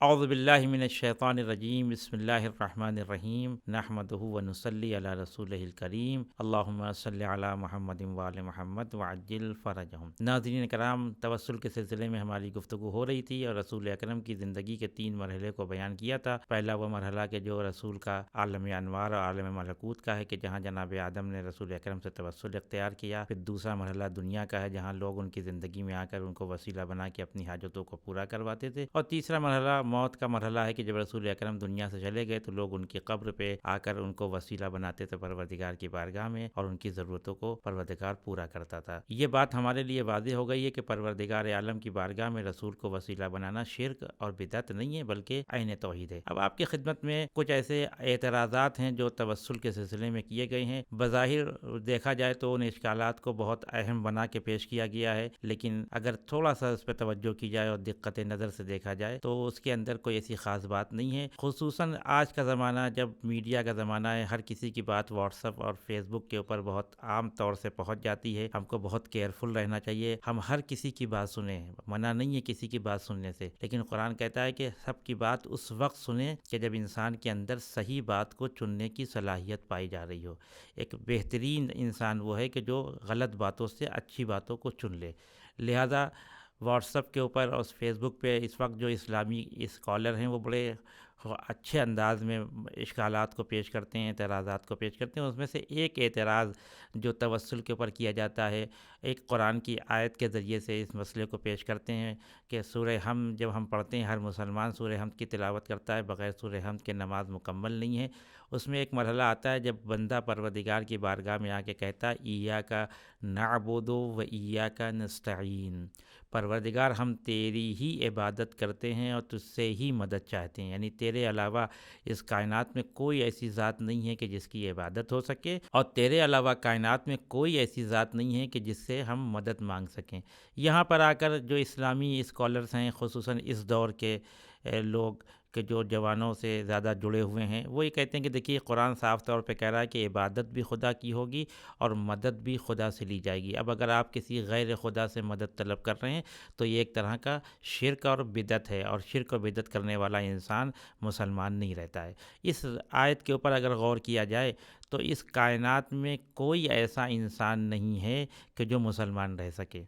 اعوذ باللہ من الشیطان الرجیم، بسم اللہ الرحمن الرحیم، نحمدہ ونصلی علی رسولہ الکریم، اللہم صلی علی محمد وآل محمد وعجل فرجہم۔ ناظرین کرام، توسل کے سلسلے میں ہماری گفتگو ہو رہی تھی اور رسول اکرم کی زندگی کے 3 مرحلے کو بیان کیا تھا۔ پہلا وہ مرحلہ کہ جو رسول کا عالم انوار اور عالم ملکوت کا ہے کہ جہاں جناب آدم نے رسول اکرم سے توسل اختیار کیا۔ پھر دوسرا مرحلہ دنیا کا ہے جہاں لوگ ان کی زندگی میں آ کر ان کو وسیلہ بنا کے اپنی حاجتوں کو پورا کرواتے تھے، اور تیسرا مرحلہ موت کا مرحلہ ہے کہ جب رسول اکرم دنیا سے چلے گئے تو لوگ ان کی قبر پہ آ کر ان کو وسیلہ بناتے تھے پروردگار کی بارگاہ میں، اور ان کی ضرورتوں کو پروردگار پورا کرتا تھا۔ یہ بات ہمارے لیے واضح ہو گئی ہے کہ پروردگار عالم کی بارگاہ میں رسول کو وسیلہ بنانا شرک اور بدعت نہیں ہے بلکہ عین توحید ہے۔ اب آپ کی خدمت میں کچھ ایسے اعتراضات ہیں جو توسل کے سلسلے میں کیے گئے ہیں۔ بظاہر دیکھا جائے تو ان اشکالات کو بہت اہم بنا کے پیش کیا گیا ہے، لیکن اگر تھوڑا سا اس پہ توجہ کی جائے اور دقت نظر سے دیکھا جائے تو اس کے اندر کوئی ایسی خاص بات نہیں ہے۔ خصوصاً آج کا زمانہ جب میڈیا کا زمانہ ہے، ہر کسی کی بات واٹس ایپ اور فیس بک کے اوپر بہت عام طور سے پہنچ جاتی ہے۔ ہم کو بہت کیئرفل رہنا چاہیے، ہم ہر کسی کی بات سنیں، منع نہیں ہے کسی کی بات سننے سے، لیکن قرآن کہتا ہے کہ سب کی بات اس وقت سنیں کہ جب انسان کے اندر صحیح بات کو چننے کی صلاحیت پائی جا رہی ہو۔ ایک بہترین انسان وہ ہے کہ جو غلط باتوں سے اچھی باتوں کو چن لے۔ لہذا واٹس ایپ کے اوپر اور فیس بک پہ اس وقت جو اسلامی اسکالر ہیں وہ بڑے اچھے انداز میں اشکالات کو پیش کرتے ہیں، اعتراضات کو پیش کرتے ہیں۔ اس میں سے ایک اعتراض جو توسل کے اوپر کیا جاتا ہے، ایک قرآن کی آیت کے ذریعے سے اس مسئلے کو پیش کرتے ہیں کہ سورہ حمد جب ہم پڑھتے ہیں، ہر مسلمان سورہ حمد کی تلاوت کرتا ہے، بغیر سورہ حمد کے نماز مکمل نہیں ہے۔ اس میں ایک مرحلہ آتا ہے جب بندہ پروردگار کی بارگاہ میں آ کے کہتا ہے ایاک نعبد و ایاک نستعین، پروردگار ہم تیری ہی عبادت کرتے ہیں اور تجھ سے ہی مدد چاہتے ہیں، یعنی تیرے علاوہ اس کائنات میں کوئی ایسی ذات نہیں ہے کہ جس کی عبادت ہو سکے، اور تیرے علاوہ کائنات میں کوئی ایسی ذات نہیں ہے کہ جس سے ہم مدد مانگ سکیں۔ یہاں پر آ کر جو اسلامی اسکالرس ہیں، خصوصاً اس دور کے لوگ کہ جو جوانوں سے زیادہ جڑے ہوئے ہیں، وہ یہ کہتے ہیں کہ دیکھیے قرآن صاف طور پہ کہہ رہا ہے کہ عبادت بھی خدا کی ہوگی اور مدد بھی خدا سے لی جائے گی۔ اب اگر آپ کسی غیر خدا سے مدد طلب کر رہے ہیں تو یہ ایک طرح کا شرک اور بدعت ہے، اور شرک اور بدعت کرنے والا انسان مسلمان نہیں رہتا ہے۔ اس آیت کے اوپر اگر غور کیا جائے تو اس کائنات میں کوئی ایسا انسان نہیں ہے کہ جو مسلمان رہ سکے،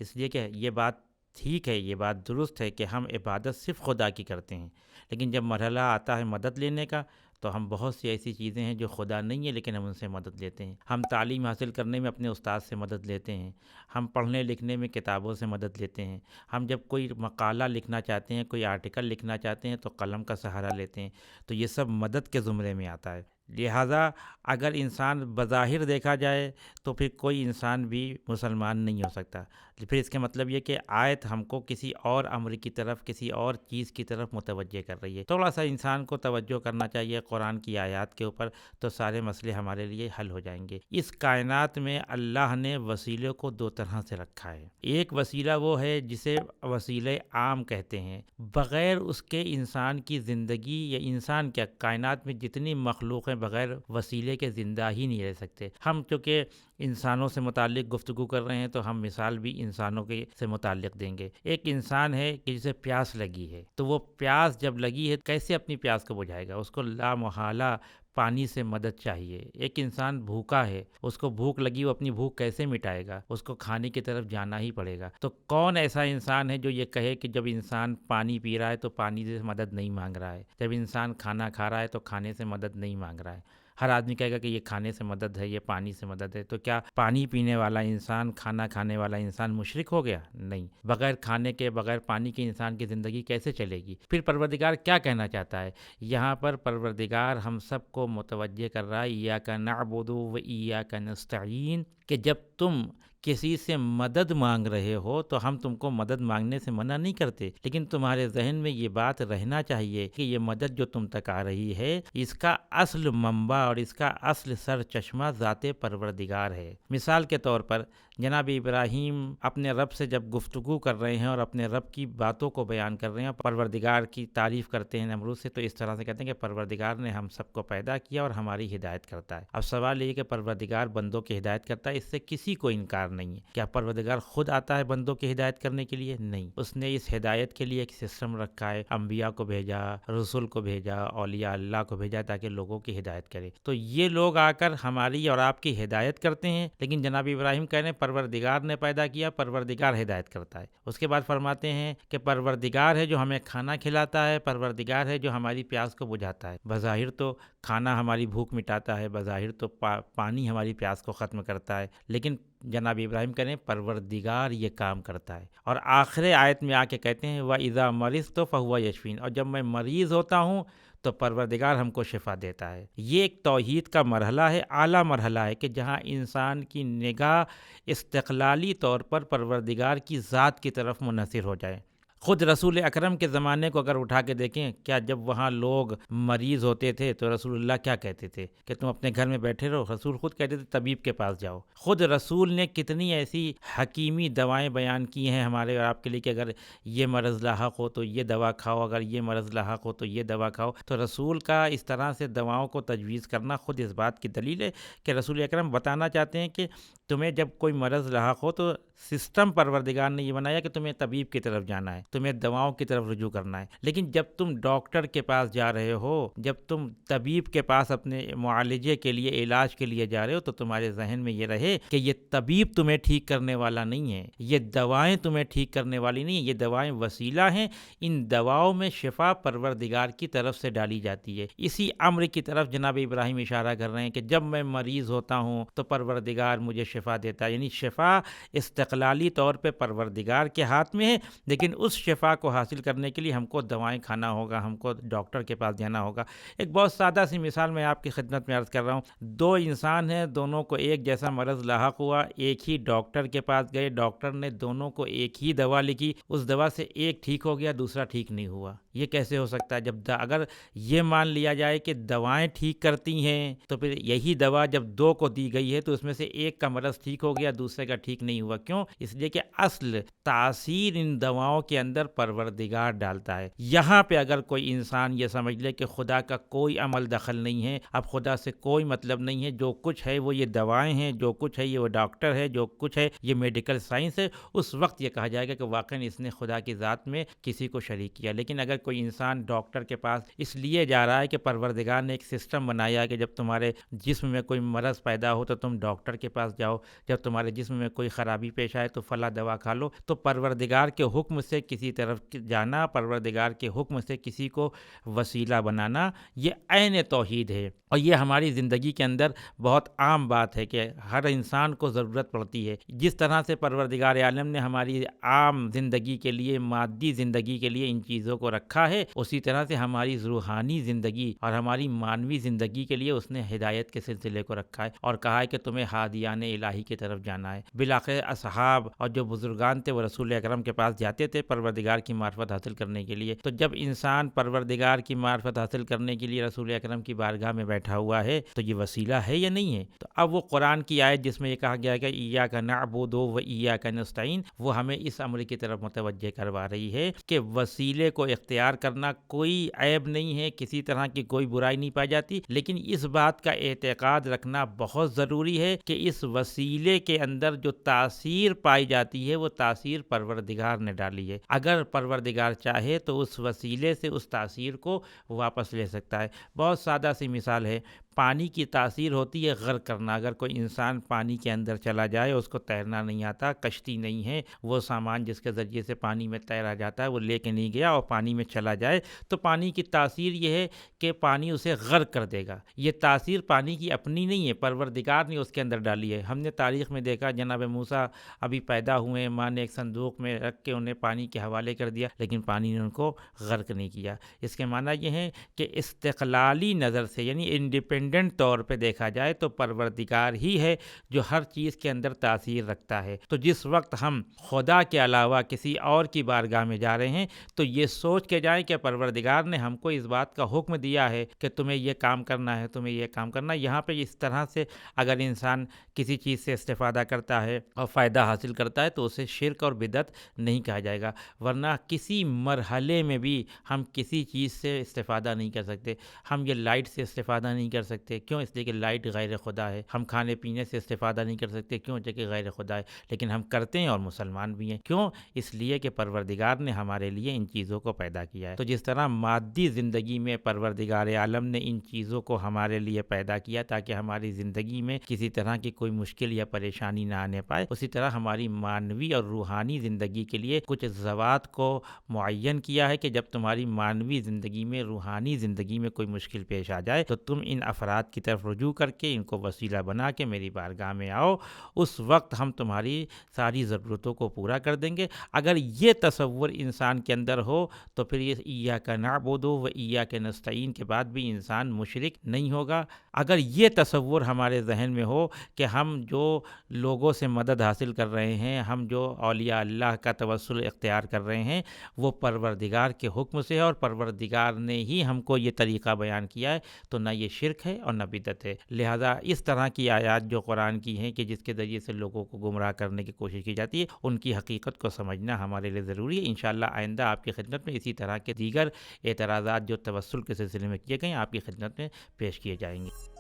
اس لیے کہ یہ بات ٹھیک ہے، یہ بات درست ہے کہ ہم عبادت صرف خدا کی کرتے ہیں، لیکن جب مرحلہ آتا ہے مدد لینے کا تو ہم بہت سی ایسی چیزیں ہیں جو خدا نہیں ہے لیکن ہم ان سے مدد لیتے ہیں۔ ہم تعلیم حاصل کرنے میں اپنے استاد سے مدد لیتے ہیں، ہم پڑھنے لکھنے میں کتابوں سے مدد لیتے ہیں، ہم جب کوئی مقالہ لکھنا چاہتے ہیں، کوئی آرٹیکل لکھنا چاہتے ہیں تو قلم کا سہارا لیتے ہیں، تو یہ سب مدد کے زمرے میں آتا ہے۔ لہٰذا اگر انسان بظاہر دیکھا جائے تو پھر کوئی انسان بھی مسلمان نہیں ہو سکتا۔ پھر اس کا مطلب یہ کہ آیت ہم کو کسی اور امر کی طرف، کسی اور چیز کی طرف متوجہ کر رہی ہے۔ تھوڑا سا انسان کو توجہ کرنا چاہیے قرآن کی آیات کے اوپر، تو سارے مسئلے ہمارے لیے حل ہو جائیں گے۔ اس کائنات میں اللہ نے وسیلے کو 2 طرح سے رکھا ہے۔ ایک وسیلہ وہ ہے جسے وسیلہ عام کہتے ہیں، بغیر اس کے انسان کی زندگی، یا انسان کیا کائنات میں جتنی مخلوق ہیں بغیر وسیلے کے زندہ ہی نہیں رہ سکتے۔ ہم چونکہ انسانوں سے متعلق گفتگو کر رہے ہیں تو ہم مثال بھی انسانوں کے سے متعلق دیں گے۔ ایک انسان ہے کہ جسے پیاس لگی ہے، تو وہ پیاس جب لگی ہے کیسے اپنی پیاس کو بجھائے گا؟ اس کو لا محالہ پانی سے مدد چاہیے۔ ایک انسان بھوکا ہے، اس کو بھوک لگی، وہ اپنی بھوک کیسے مٹائے گا؟ اس کو کھانے کی طرف جانا ہی پڑے گا۔ تو کون ایسا انسان ہے جو یہ کہے کہ جب انسان پانی پی رہا ہے تو پانی سے مدد نہیں مانگ رہا ہے، جب انسان کھانا کھا رہا ہے تو کھانے سے مدد نہیں مانگ رہا ہے؟ ہر آدمی کہے گا کہ یہ کھانے سے مدد ہے، یہ پانی سے مدد ہے۔ تو کیا پانی پینے والا انسان، کھانا کھانے والا انسان مشرک ہو گیا؟ نہیں۔ بغیر کھانے کے، بغیر پانی کے انسان کی زندگی کیسے چلے گی؟ پھر پروردگار کیا کہنا چاہتا ہے یہاں پر؟ پروردگار ہم سب کو متوجہ کر رہا ہے ایاک نعبد و ایاک نستعین، کہ جب تم کسی سے مدد مانگ رہے ہو تو ہم تم کو مدد مانگنے سے منع نہیں کرتے، لیکن تمہارے ذہن میں یہ بات رہنا چاہیے کہ یہ مدد جو تم تک آ رہی ہے اس کا اصل منبع اور اس کا اصل سر چشمہ ذات پروردگار ہے۔ مثال کے طور پر جناب ابراہیم اپنے رب سے جب گفتگو کر رہے ہیں اور اپنے رب کی باتوں کو بیان کر رہے ہیں، پروردگار کی تعریف کرتے ہیں نمرود سے، تو اس طرح سے کہتے ہیں کہ پروردگار نے ہم سب کو پیدا کیا اور ہماری ہدایت کرتا ہے۔ اب سوال یہ کہ پروردگار بندوں کی ہدایت کرتا ہے، اس سے کسی کو انکار نہیں ہے۔ کیا پروردگار خود آتا ہے بندوں کی ہدایت کرنے کے لیے؟ نہیں، اس نے اس ہدایت کے لیے ایک سسٹم رکھا ہے، انبیاء کو بھیجا، رسول کو بھیجا، اولیاء اللہ کو بھیجا تاکہ لوگوں کی ہدایت کرے۔ تو یہ لوگ آ کر ہماری اور آپ کی ہدایت کرتے ہیں، لیکن جناب ابراہیم کہہ رہے ہیں پروردگار نے پیدا کیا، پروردگار ہدایت کرتا ہے۔ اس کے بعد فرماتے ہیں کہ پروردگار ہے جو ہمیں کھانا کھلاتا ہے، پروردگار ہے جو ہماری پیاس کو بجھاتا ہے۔ بظاہر تو کھانا ہماری بھوک مٹاتا ہے، بظاہر تو پانی ہماری پیاس کو ختم کرتا ہے، لیکن جناب ابراہیم کہتے ہیں پروردگار یہ کام کرتا ہے۔ اور آخر آیت میں آ کے کہتے ہیں وَإِذَا مَرِضْتُ فَهُوَ يَشْفِينِ، اور جب میں مریض ہوتا ہوں تو پروردگار ہم کو شفا دیتا ہے۔ یہ ایک توحید کا مرحلہ ہے، اعلیٰ مرحلہ ہے کہ جہاں انسان کی نگاہ استقلالی طور پر پروردگار کی ذات کی طرف منحصر ہو جائے۔ خود رسول اکرم کے زمانے کو اگر اٹھا کے دیکھیں، کیا جب وہاں لوگ مریض ہوتے تھے تو رسول اللہ کیا کہتے تھے کہ تم اپنے گھر میں بیٹھے رہو؟ رسول خود کہتے تھے طبیب کے پاس جاؤ۔ خود رسول نے کتنی ایسی حکیمی دوائیں بیان کی ہیں ہمارے اور آپ کے لیے کہ اگر یہ مرض لاحق ہو تو یہ دوا کھاؤ، اگر یہ مرض لاحق ہو تو یہ دوا کھاؤ۔ تو رسول کا اس طرح سے دواؤں کو تجویز کرنا خود اس بات کی دلیل ہے کہ رسول اکرم بتانا چاہتے ہیں کہ تمہیں جب کوئی مرض لاحق ہو تو سسٹم پروردگار نے یہ بنایا کہ تمہیں طبیب کی طرف جانا ہے، تمہیں دواؤں کی طرف رجوع کرنا ہے۔ لیکن جب تم ڈاکٹر کے پاس جا رہے ہو، جب تم طبیب کے پاس اپنے معالجے کے لیے، علاج کے لیے جا رہے ہو، تو تمہارے ذہن میں یہ رہے کہ یہ طبیب تمہیں ٹھیک کرنے والا نہیں ہے، یہ دوائیں تمہیں ٹھیک کرنے والی نہیں ہیں، یہ دوائیں وسیلہ ہیں۔ ان دواؤں میں شفا پروردگار کی طرف سے ڈالی جاتی ہے۔ اسی امر کی طرف جناب ابراہیم اشارہ کر رہے ہیں کہ جب میں مریض ہوتا ہوں تو پروردگار مجھے شفا دیتا ہے، یعنی شفا استقلالی طور پہ پروردگار کے ہاتھ میں ہے، لیکن اس شفا کو حاصل کرنے کے لیے ہم کو دوائیں کھانا ہوگا، ہم کو ڈاکٹر کے پاس جانا ہوگا۔ ایک بہت سادہ سی مثال میں آپ کی خدمت میں عرض کر رہا ہوں۔ دو انسان ہیں، دونوں کو ایک جیسا مرض لاحق ہوا، ایک ہی ڈاکٹر کے پاس گئے، ڈاکٹر نے دونوں کو ایک ہی دوا لکھی، اس دوا سے ایک ٹھیک ہو گیا، دوسرا ٹھیک نہیں ہوا۔ یہ کیسے ہو سکتا ہے؟ جب اگر یہ مان لیا جائے کہ دوائیں ٹھیک کرتی ہیں تو پھر یہی دوا جب دو کو دی گئی ہے تو اس میں سے ایک کا مرض ٹھیک ہو گیا، دوسرے کا ٹھیک نہیں ہوا۔ کیوں؟ اس لیے کہ اصل تاثیر ان دواؤں کے اندر پروردگار ڈالتا ہے۔ یہاں پہ اگر کوئی انسان یہ سمجھ لے کہ خدا کا کوئی عمل دخل نہیں ہے، اب خدا سے کوئی مطلب نہیں ہے، جو کچھ ہے وہ یہ دوائیں ہیں، جو کچھ ہے یہ وہ ڈاکٹر ہے، جو کچھ ہے یہ میڈیکل سائنس ہے، اس وقت یہ کہا جائے گا کہ واقعی اس نے خدا کی ذات میں کسی کو شریک کیا۔ لیکن اگر کوئی انسان ڈاکٹر کے پاس اس لیے جا رہا ہے کہ پروردگار نے ایک سسٹم بنایا ہے کہ جب تمہارے جسم میں کوئی مرض پیدا ہو تو تم ڈاکٹر کے پاس جاؤ، جب تمہارے جسم میں کوئی خرابی پیش آئے تو فلاں دوا کھا لو، تو پروردگار کے حکم سے کسی طرف جانا، پروردگار کے حکم سے کسی کو وسیلہ بنانا، یہ عین توحید ہے۔ اور یہ ہماری زندگی کے اندر بہت عام بات ہے کہ ہر انسان کو ضرورت پڑتی ہے۔ جس طرح سے پروردگار عالم نے ہماری عام زندگی کے لیے، مادی زندگی کے لیے ان چیزوں کو رکھا ہے، اسی طرح سے ہماری روحانی زندگی اور ہماری مانوی زندگی کے لیے اس نے ہدایت کے سلسلے کو رکھا ہے اور کہا ہے کہ تمہیں ہادیان الہی کی طرف جانا ہے۔ بالآخر اصحاب اور جو بزرگان تھے وہ رسول اکرم کے پاس جاتے تھے پروردگار کی معرفت حاصل کرنے کے لیے۔ تو جب انسان پروردگار کی معرفت حاصل کرنے کے لیے رسول اکرم کی بارگاہ میں بیٹھا ہوا ہے تو یہ وسیلہ ہے یا نہیں ہے؟ تو اب وہ قرآن کی آیت جس میں یہ کہا گیا ہے کہ ایاک نعبد و ایاک نستعین، وہ ہمیں اس امر کی طرف متوجہ کروا رہی ہے کہ وسیلے کو اختیار کرنا کوئی عیب نہیں ہے، کسی طرح کی کوئی برائی نہیں پائی جاتی، لیکن اس بات کا اعتقاد رکھنا بہت ضروری ہے کہ اس وسیلے کے اندر جو تاثیر پائی جاتی ہے وہ تاثیر پروردگار نے ڈالی ہے۔ اگر پروردگار چاہے تو اس وسیلے سے اس تاثیر کو واپس لے سکتا ہے۔ بہت سادہ سی مثال ہے، پانی کی تاثیر ہوتی ہے غرق کرنا۔ اگر کوئی انسان پانی کے اندر چلا جائے، اس کو تیرنا نہیں آتا، کشتی نہیں ہے، وہ سامان جس کے ذریعے سے پانی میں تیرا جاتا ہے وہ لے کے نہیں گیا اور پانی میں چلا جائے، تو پانی کی تاثیر یہ ہے کہ پانی اسے غرق کر دے گا۔ یہ تاثیر پانی کی اپنی نہیں ہے، پروردگار نے اس کے اندر ڈالی ہے۔ ہم نے تاریخ میں دیکھا جناب موسیٰ ابھی پیدا ہوئے، ماں نے ایک صندوق میں رکھ کے انہیں پانی کے حوالے کر دیا، لیکن پانی نے ان کو غرق نہیں کیا۔ اس کے معنی یہ ہے کہ استقلالی نظر سے، یعنی انڈیپینڈنٹ طور پہ دیکھا جائے تو پروردگار ہی ہے جو ہر چیز کے اندر تاثیر رکھتا ہے۔ تو جس وقت ہم خدا کے علاوہ کسی اور کی بارگاہ میں جا رہے ہیں تو یہ سوچ کے جائیں کہ پروردگار نے ہم کو اس بات کا حکم دیا ہے کہ تمہیں یہ کام کرنا ہے، تمہیں یہ کام کرنا ہے۔ یہاں پہ اس طرح سے اگر انسان کسی چیز سے استفادہ کرتا ہے اور فائدہ حاصل کرتا ہے تو اسے شرک اور بدعت نہیں کہا جائے گا، ورنہ کسی مرحلے میں بھی ہم کسی چیز سے استفادہ نہیں کر سکتے۔ ہم یہ لائٹ سے استفادہ نہیں کر سکتے؟ کیوں؟ اس لیے کہ لائٹ غیر خدا ہے. ہم کھانے پینے سے استفادہ نہیں کر سکتے. کیوں؟ کہ غیر خدا ہے. لیکن ہم کرتے ہیں اور مسلمان بھی ہیں. کیوں؟ اس لیے کہ پروردگار نے ہمارے لیے ان چیزوں کو پیدا کیا ہے. تو جس طرح مادی زندگی میں پروردگار عالم نے ان چیزوں کو ہمارے لیے پیدا کیا تاکہ ہماری زندگی میں کسی طرح کی کوئی مشکل یا پریشانی نہ آنے پائے، اسی طرح ہماری مانوی اور روحانی زندگی کے لیے کچھ ضوابط کو معین کیا ہے کہ جب تمہاری مانوی زندگی میں، روحانی زندگی میں کوئی مشکل پیش آ جائے تو تم ان افراد کی طرف رجوع کر کے ان کو وسیلہ بنا کے میری بارگاہ میں آؤ، اس وقت ہم تمہاری ساری ضرورتوں کو پورا کر دیں گے. اگر یہ تصور انسان کے اندر ہو تو پھر یہ ایاک نعبد و ایاک نستعین کے بعد بھی انسان مشرک نہیں ہوگا. اگر یہ تصور ہمارے ذہن میں ہو کہ ہم جو لوگوں سے مدد حاصل کر رہے ہیں، ہم جو اولیاء اللہ کا توسل اختیار کر رہے ہیں، وہ پروردگار کے حکم سے ہے اور پروردگار نے ہی ہم کو یہ طریقہ بیان کیا ہے، تو نہ یہ شرک ہے اور نہ بدعت ہے. لہذا اس طرح کی آیات جو قرآن کی ہیں کہ جس کے ذریعے سے لوگوں کو گمراہ کرنے کی کوشش کی جاتی ہے، ان کی حقیقت کو سمجھنا ہمارے لیے ضروری ہے. انشاءاللہ آئندہ آپ کی خدمت میں اسی طرح کے دیگر اعتراضات جو توسل کے سلسلے میں کیے گئے ہیں آپ کی خدمت میں پیش کیے جائیں گے.